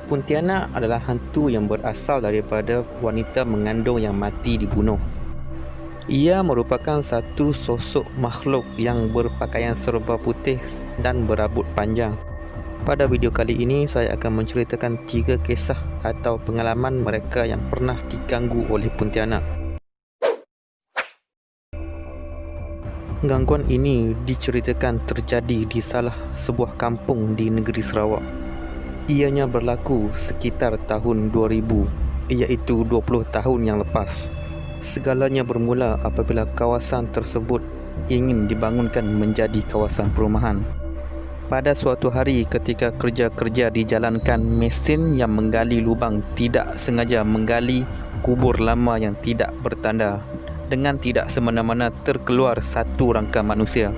Pontianak adalah hantu yang berasal daripada wanita mengandung yang mati dibunuh. Ia merupakan satu sosok makhluk yang berpakaian serba putih dan berambut panjang. Pada video kali ini saya akan menceritakan 3 kisah atau pengalaman mereka yang pernah diganggu oleh Pontianak. Gangguan ini diceritakan terjadi di salah sebuah kampung di negeri Sarawak. Ianya berlaku sekitar tahun 2000, iaitu 20 tahun yang lepas. Segalanya bermula apabila kawasan tersebut ingin dibangunkan menjadi kawasan perumahan. Pada suatu hari ketika kerja-kerja dijalankan, mesin yang menggali lubang tidak sengaja menggali kubur lama yang tidak bertanda. Dengan tidak semena-mena terkeluar satu rangka manusia.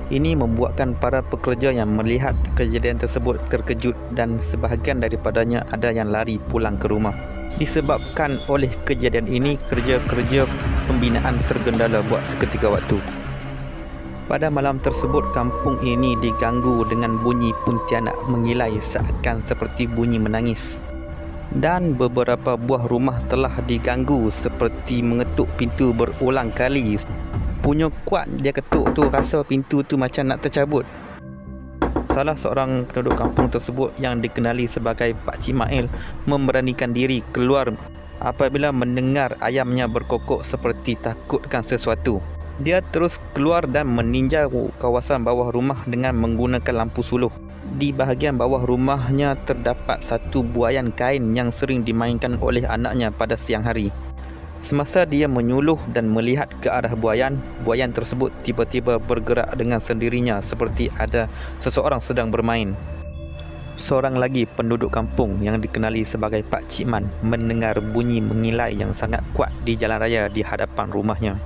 Ini membuatkan para pekerja yang melihat kejadian tersebut terkejut dan sebahagian daripadanya ada yang lari pulang ke rumah. Disebabkan oleh kejadian ini, kerja-kerja pembinaan tergendala buat seketika waktu. Pada malam tersebut, kampung ini diganggu dengan bunyi Pontianak mengilai seakan seperti bunyi menangis. Dan beberapa buah rumah telah diganggu seperti mengetuk pintu berulang kali. Punya kuat dia ketuk tu, rasa pintu tu macam nak tercabut. Salah seorang penduduk kampung tersebut yang dikenali sebagai Pak Cik Mail memberanikan diri keluar apabila mendengar ayamnya berkokok seperti takutkan sesuatu. Dia terus keluar dan meninjau kawasan bawah rumah dengan menggunakan lampu suluh. Di bahagian bawah rumahnya terdapat satu buaian kain yang sering dimainkan oleh anaknya pada siang hari. Semasa dia menyuluh dan melihat ke arah buaian tersebut tiba-tiba bergerak dengan sendirinya seperti ada seseorang sedang bermain. Seorang lagi penduduk kampung yang dikenali sebagai Pak Cik Man mendengar bunyi mengilai yang sangat kuat di jalan raya di hadapan rumahnya.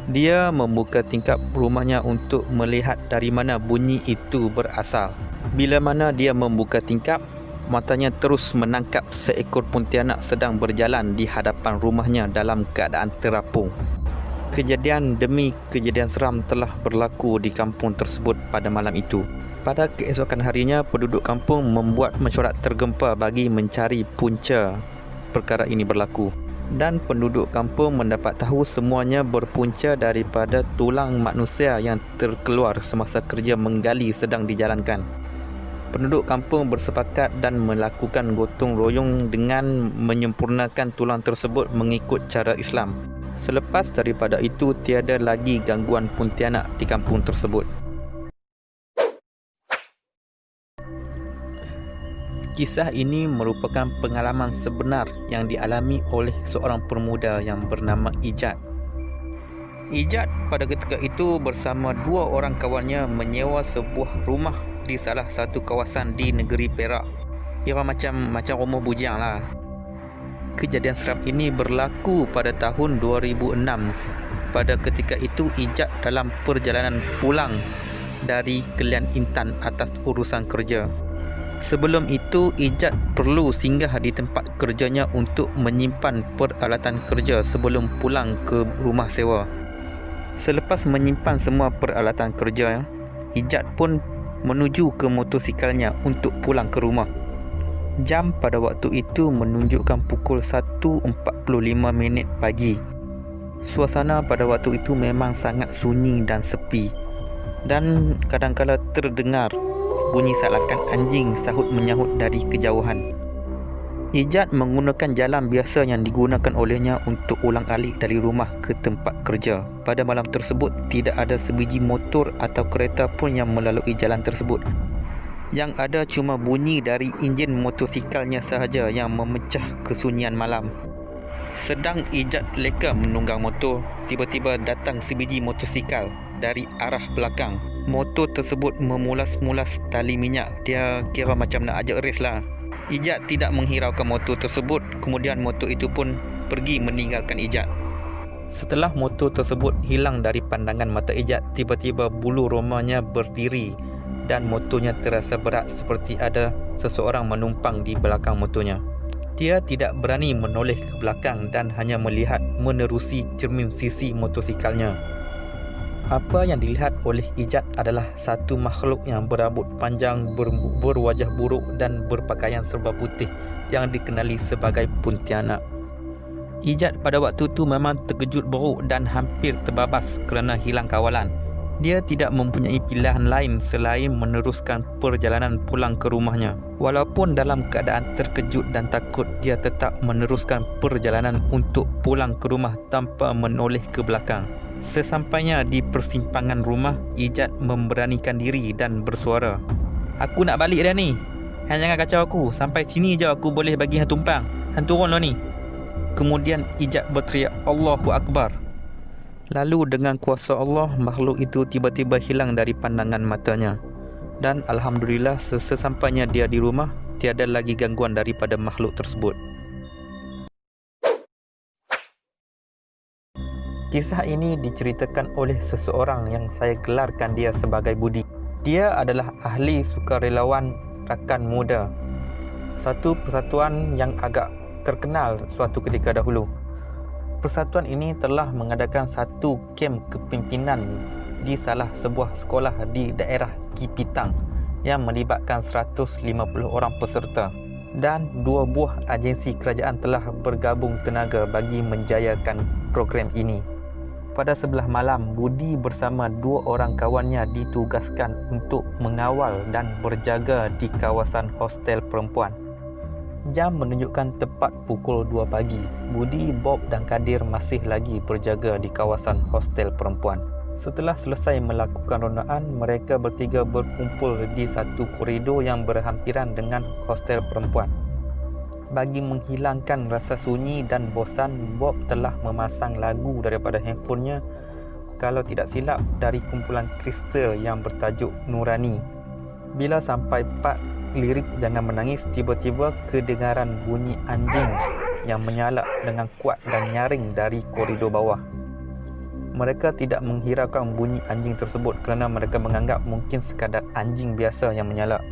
Dia membuka tingkap rumahnya untuk melihat dari mana bunyi itu berasal. Bila mana dia membuka tingkap, matanya terus menangkap seekor Pontianak sedang berjalan di hadapan rumahnya dalam keadaan terapung. Kejadian demi kejadian seram telah berlaku di kampung tersebut pada malam itu. Pada keesokan harinya, penduduk kampung membuat mesyuarat tergempar bagi mencari punca perkara ini berlaku. Dan penduduk kampung mendapat tahu semuanya berpunca daripada tulang manusia yang terkeluar semasa kerja menggali sedang dijalankan. Penduduk kampung bersepakat dan melakukan gotong royong dengan menyempurnakan tulang tersebut mengikut cara Islam. Selepas daripada itu, tiada lagi gangguan Pontianak di kampung tersebut. Kisah ini merupakan pengalaman sebenar yang dialami oleh seorang pemuda yang bernama Ijat. Ijat pada ketika itu bersama 2 orang kawannya menyewa sebuah rumah di salah satu kawasan di negeri Perak. Kira macam rumah bujang lah. Kejadian seram ini berlaku pada tahun 2006. Pada ketika itu Ijat dalam perjalanan pulang dari Kelian Intan atas urusan kerja. Sebelum itu, Ijat perlu singgah di tempat kerjanya untuk menyimpan peralatan kerja sebelum pulang ke rumah sewa. Selepas menyimpan semua peralatan kerja, Ijat pun menuju ke motosikalnya untuk pulang ke rumah. Jam pada waktu itu menunjukkan pukul 1.45 pagi. Suasana pada waktu itu memang sangat sunyi dan sepi. Dan kadang-kala terdengar bunyi seakan anjing sahut menyahut dari kejauhan. Ijat menggunakan jalan biasa yang digunakan olehnya untuk ulang-alik dari rumah ke tempat kerja. Pada malam tersebut, tidak ada sebiji motor atau kereta pun yang melalui jalan tersebut. Yang ada cuma bunyi dari enjin motosikalnya sahaja yang memecah kesunyian malam. Sedang Ijat leka menunggang motor, tiba-tiba datang sebiji motosikal dari arah belakang. Motor tersebut memulas-mulas tali minyak. Dia kira macam nak ajak race lah. Ijat tidak menghiraukan motor tersebut. Kemudian motor itu pun pergi meninggalkan Ijat. Setelah motor tersebut hilang dari pandangan mata Ijat, tiba-tiba bulu romanya berdiri dan motornya terasa berat seperti ada seseorang menumpang di belakang motornya. Dia tidak berani menoleh ke belakang dan hanya melihat menerusi cermin sisi motosikalnya. Apa yang dilihat oleh Ijat adalah satu makhluk yang berambut panjang, berwajah buruk dan berpakaian serba putih yang dikenali sebagai Pontianak. Ijat pada waktu itu memang terkejut buruk dan hampir terbabas kerana hilang kawalan. Dia tidak mempunyai pilihan lain selain meneruskan perjalanan pulang ke rumahnya. Walaupun dalam keadaan terkejut dan takut, dia tetap meneruskan perjalanan untuk pulang ke rumah tanpa menoleh ke belakang. Sesampainya di persimpangan rumah, Ijat memberanikan diri dan bersuara, "Aku nak balik dah ni. Hang jangan kacau aku. Sampai sini je aku boleh bagi hang tumpang. Hang turun lah ni." Kemudian Ijat berteriak, "Allahu Akbar." Lalu dengan kuasa Allah, makhluk itu tiba-tiba hilang dari pandangan matanya. Dan Alhamdulillah, sesampainya dia di rumah, tiada lagi gangguan daripada makhluk tersebut. Kisah ini diceritakan oleh seseorang yang saya gelarkan dia sebagai Budi. Dia adalah ahli sukarelawan rakan muda, satu persatuan yang agak terkenal suatu ketika dahulu. Persatuan ini telah mengadakan satu kem kepimpinan di salah sebuah sekolah di daerah Kipitang yang melibatkan 150 orang peserta, dan 2 buah agensi kerajaan telah bergabung tenaga bagi menjayakan program ini. Pada sebelah malam, Budi bersama 2 orang kawannya ditugaskan untuk mengawal dan berjaga di kawasan hostel perempuan. Jam menunjukkan tepat pukul 2 pagi. Budi, Bob dan Kadir masih lagi berjaga di kawasan hostel perempuan. Setelah selesai melakukan rondaan, mereka bertiga berkumpul di satu koridor yang berhampiran dengan hostel perempuan. Bagi menghilangkan rasa sunyi dan bosan, Bob telah memasang lagu daripada handphonenya, kalau tidak silap dari kumpulan kristal yang bertajuk Nurani. Bila sampai part lirik Jangan Menangis, tiba-tiba kedengaran bunyi anjing yang menyalak dengan kuat dan nyaring dari koridor bawah. Mereka tidak menghiraukan bunyi anjing tersebut kerana mereka menganggap mungkin sekadar anjing biasa yang menyalak.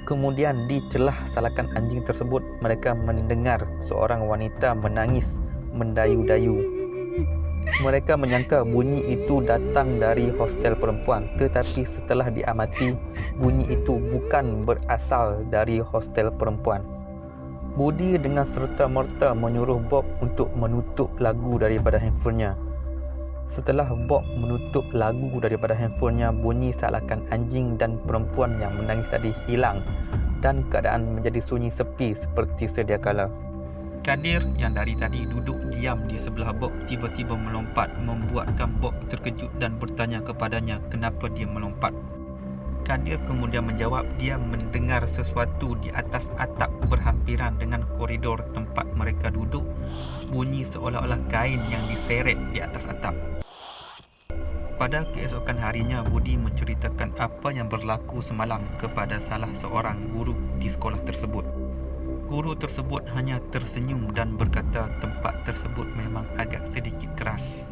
Kemudian di celah salakan anjing tersebut, mereka mendengar seorang wanita menangis mendayu-dayu. Mereka menyangka bunyi itu datang dari hostel perempuan, tetapi setelah diamati, bunyi itu bukan berasal dari hostel perempuan. Budi dengan serta-merta menyuruh Bob untuk menutup lagu daripada handphonenya. Setelah Bob menutup lagu daripada handphonenya, bunyi salakan anjing dan perempuan yang menangis tadi hilang dan keadaan menjadi sunyi sepi seperti sedia kala. Kadir yang dari tadi duduk diam di sebelah Bob tiba-tiba melompat, membuatkan Bob terkejut dan bertanya kepadanya kenapa dia melompat. Kadir kemudian menjawab dia mendengar sesuatu di atas atap berhampiran dengan koridor tempat mereka duduk, bunyi seolah-olah kain yang diseret di atas atap. Pada keesokan harinya, Budi menceritakan apa yang berlaku semalam kepada salah seorang guru di sekolah tersebut. Guru tersebut hanya tersenyum dan berkata tempat tersebut memang agak sedikit keras.